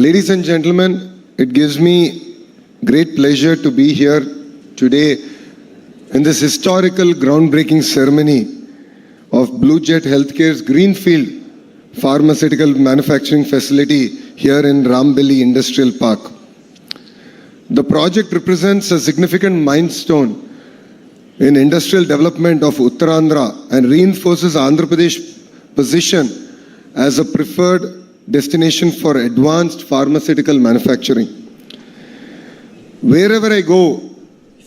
Ladies and gentlemen, it gives me great pleasure to be here today in this historical groundbreaking ceremony of Bluejet Healthcare's Greenfield pharmaceutical manufacturing facility here in Rambeli Industrial Park. The project represents a significant milestone in industrial development of Uttarandhra and reinforces Andhra Pradesh position as a preferred destination for advanced pharmaceutical manufacturing. Wherever I go,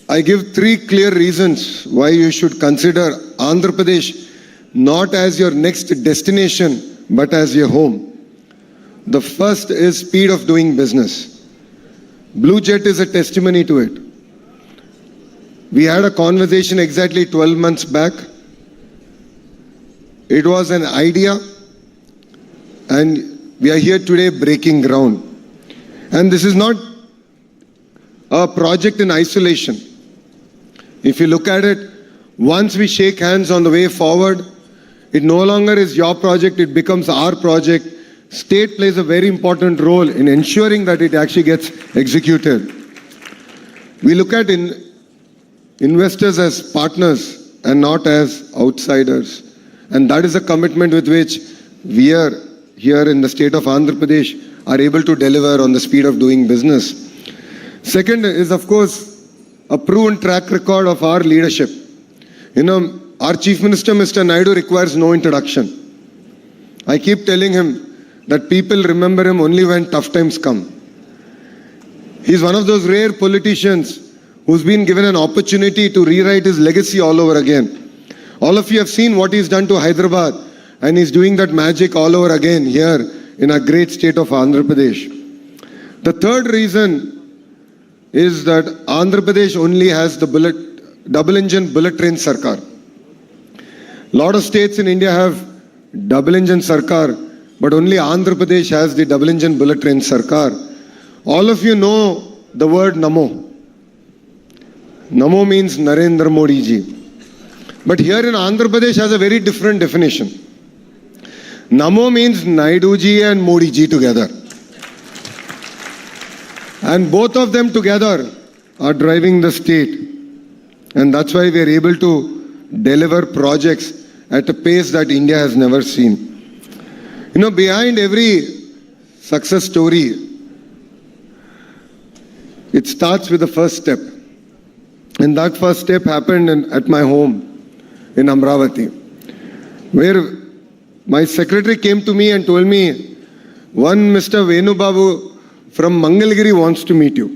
I give three clear reasons why you should consider Andhra Pradesh not as your next destination, but as your home. The first is speed of doing business. Bluejet is a testimony to it. We had a conversation exactly 12 months back. It was an idea, and we are here today breaking ground. And this is not a project in isolation. If you look at it, once we shake hands on the way forward, it no longer is your project, it becomes our project. State plays a very important role in ensuring that it actually gets executed. We look at investors as partners and not as outsiders. And that is a commitment with which we are here in the state of Andhra Pradesh are able to deliver on the speed of doing business. Second is, of course, a proven track record of our leadership. Our Chief Minister, Mr. Naidu, requires no introduction. I keep telling him that people remember him only when tough times come. He's one of those rare politicians who's been given an opportunity to rewrite his legacy all over again. All of you have seen what he's done to Hyderabad, and he's doing that magic all over again here in our great state of Andhra Pradesh. The third reason is that Andhra Pradesh only has the double-engine bullet train sarkar. A lot of states in India have double-engine sarkar, but only Andhra Pradesh has the double-engine bullet train sarkar. All of you know the word Namo. Namo means Narendra Modi ji. But here in Andhra Pradesh has a very different definition. Namo means Naidu ji and Modi ji together. And both of them together are driving the state. And that's why we are able to deliver projects at a pace that India has never seen. Behind every success story, it starts with the first step. And that first step happened at my home in Amravati, where my secretary came to me and told me, one Mr. Venu Babu from Mangalgiri wants to meet you.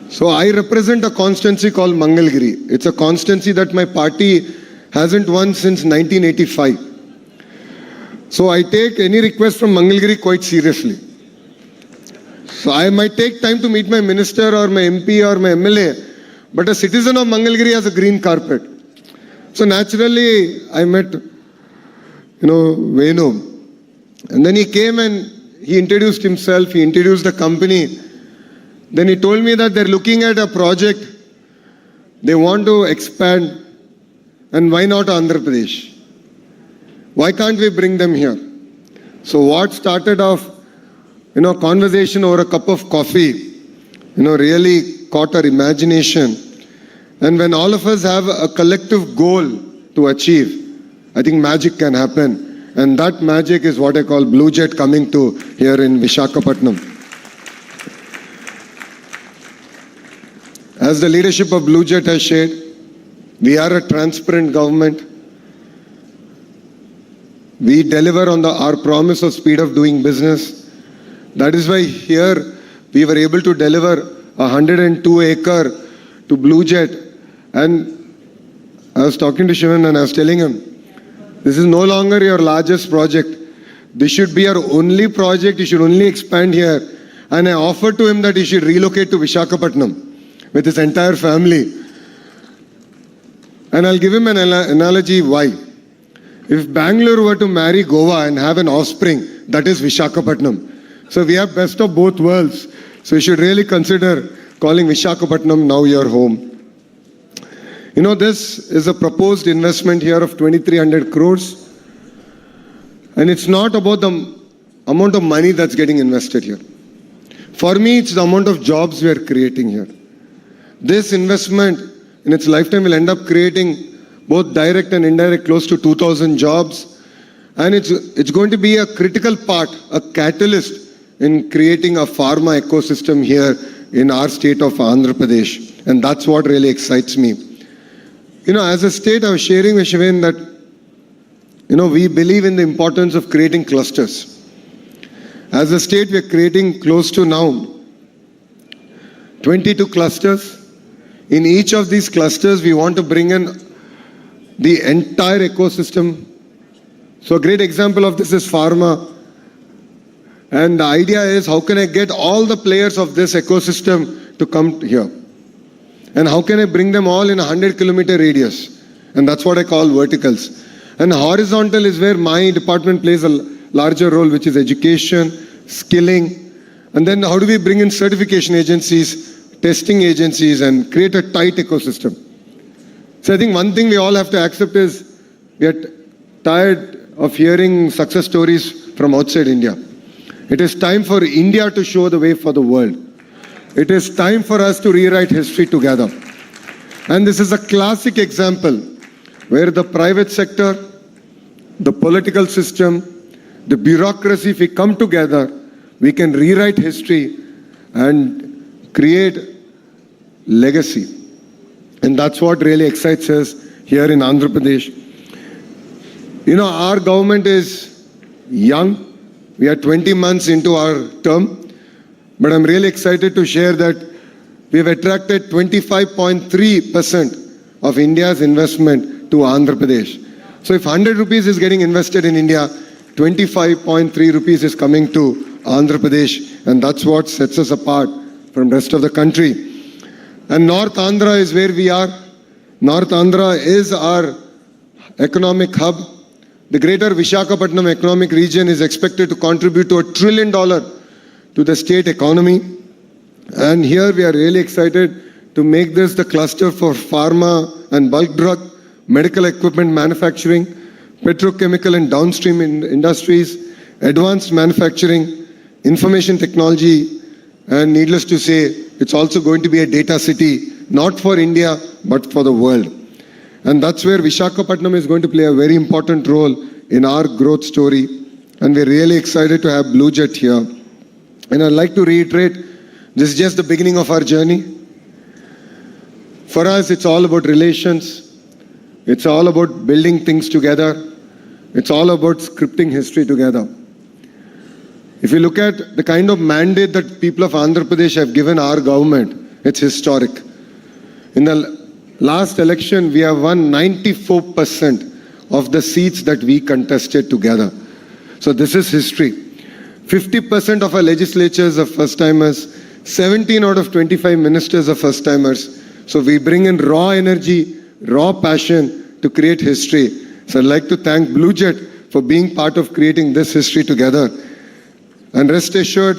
So I represent a constituency called Mangalgiri. It's a constituency that my party hasn't won since 1985. So I take any request from Mangalgiri quite seriously. So I might take time to meet my minister or my MP or my MLA, but a citizen of Mangalgiri has a green carpet. So naturally, I met, Venu. And then he came and he introduced himself, he introduced the company. Then he told me that they're looking at a project, they want to expand, and why not Andhra Pradesh? Why can't we bring them here? So what started off, conversation over a cup of coffee, really caught our imagination. And when all of us have a collective goal to achieve, I think magic can happen. And that magic is what I call Bluejet coming to here in Visakhapatnam. As the leadership of Bluejet has shared, we are a transparent government. We deliver on our promise of speed of doing business. That is why here we were able to deliver a 102-acre to Bluejet. And I was talking to Shivan and I was telling him, this is no longer your largest project. This should be your only project. You should only expand here. And I offered to him that he should relocate to Visakhapatnam with his entire family. And I'll give him an analogy why. If Bangalore were to marry Goa and have an offspring, that is Visakhapatnam. So we have best of both worlds. So you should really consider calling Visakhapatnam now your home. This is a proposed investment here of 2,300 crores. And it's not about the amount of money that's getting invested here. For me, it's the amount of jobs we are creating here. This investment in its lifetime will end up creating both direct and indirect close to 2,000 jobs. And it's going to be a critical part, a catalyst in creating a pharma ecosystem here in our state of Andhra Pradesh. And that's what really excites me. As a state, I was sharing with Shiven that, we believe in the importance of creating clusters. As a state, we are creating close to now 22 clusters. In each of these clusters, we want to bring in the entire ecosystem. So a great example of this is pharma. And the idea is, how can I get all the players of this ecosystem to come here? And how can I bring them all in a 100-kilometer radius? And that's what I call verticals. And horizontal is where my department plays a larger role, which is education, skilling. And then how do we bring in certification agencies, testing agencies, and create a tight ecosystem? So I think one thing we all have to accept is we are tired of hearing success stories from outside India. It is time for India to show the way for the world. It is time for us to rewrite history together. And this is a classic example where the private sector, the political system, the bureaucracy, if we come together, we can rewrite history and create legacy. And that's what really excites us here in Andhra Pradesh. Our government is young. We are 20 months into our term. But I'm really excited to share that we have attracted 25.3% of India's investment to Andhra Pradesh. So if 100 rupees is getting invested in India, 25.3 rupees is coming to Andhra Pradesh. And that's what sets us apart from the rest of the country. And North Andhra is where we are. North Andhra is our economic hub. The greater Visakhapatnam economic region is expected to contribute to $1 trillion to the state economy. And here we are really excited to make this the cluster for pharma and bulk drug, medical equipment manufacturing, petrochemical and downstream industries, advanced manufacturing, information technology, and needless to say, it's also going to be a data city, not for India, but for the world. And that's where Visakhapatnam is going to play a very important role in our growth story. And we're really excited to have Blue Jet here. And I'd like to reiterate, this is just the beginning of our journey. For us, it's all about relations. It's all about building things together. It's all about scripting history together. If you look at the kind of mandate that people of Andhra Pradesh have given our government, it's historic. In the last election, we have won 94% of the seats that we contested together. So this is history. 50% of our legislatures are first-timers. 17 out of 25 ministers are first-timers. So we bring in raw energy, raw passion to create history. So I'd like to thank Blue Jet for being part of creating this history together. And rest assured,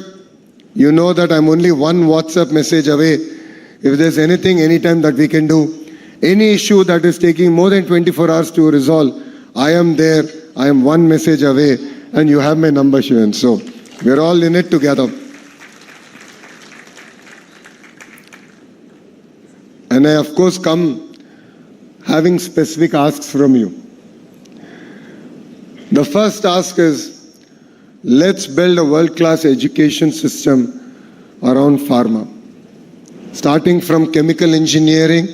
you know that I'm only one WhatsApp message away. If there's anything, anytime that we can do, any issue that is taking more than 24 hours to resolve, I am there. I am one message away. And you have my number, Shivan. So we're all in it together. And I, of course, come having specific asks from you. The first ask is, let's build a world-class education system around pharma. Starting from chemical engineering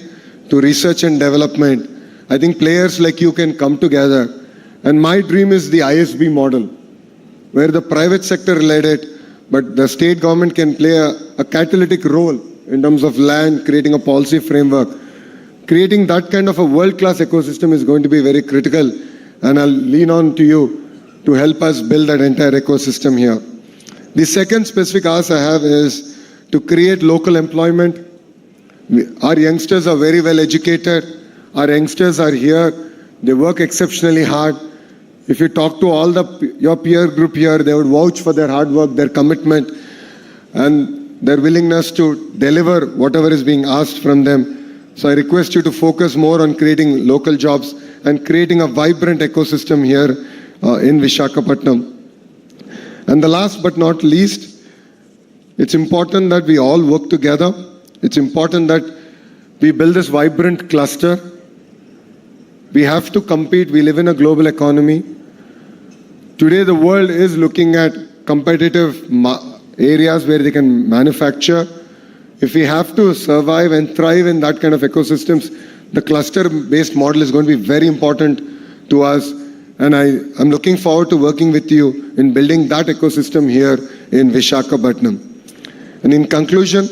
to research and development, I think players like you can come together. And my dream is the ISB model, where the private sector led it, but the state government can play a catalytic role in terms of land, creating a policy framework. Creating that kind of a world-class ecosystem is going to be very critical. And I'll lean on to you to help us build that entire ecosystem here. The second specific ask I have is to create local employment. Our youngsters are very well educated. Our youngsters are here. They work exceptionally hard. If you talk to all your peer group here, they would vouch for their hard work, their commitment, and their willingness to deliver whatever is being asked from them. So I request you to focus more on creating local jobs and creating a vibrant ecosystem here in Visakhapatnam. And the last but not least, it's important that we all work together. It's important that we build this vibrant cluster. We have to compete. We live in a global economy. Today, the world is looking at competitive areas where they can manufacture. If we have to survive and thrive in that kind of ecosystems, the cluster-based model is going to be very important to us. And I'm looking forward to working with you in building that ecosystem here in Visakhapatnam. And in conclusion,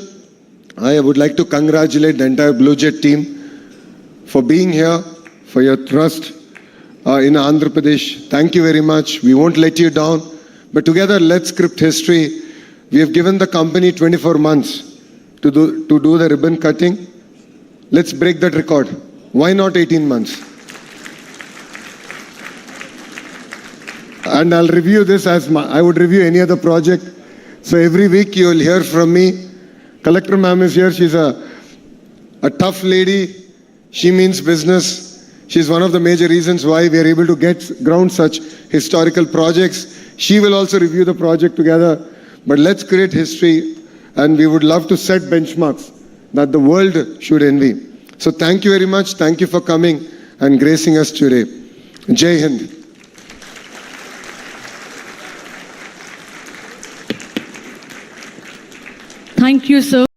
I would like to congratulate the entire Blue Jet team for being here, for your trust in Andhra Pradesh. Thank you very much. We won't let you down. But together, let's script history. We have given the company 24 months to do the ribbon cutting. Let's break that record. Why not 18 months? And I'll review this as I would review any other project. So every week you will hear from me. Collector ma'am is here. She's a tough lady. She means business. She's one of the major reasons why we are able to get ground such historical projects. She will also review the project together. But let's create history, and we would love to set benchmarks that the world should envy. So thank you very much. Thank you for coming and gracing us today. Jai Hind. Thank you, sir.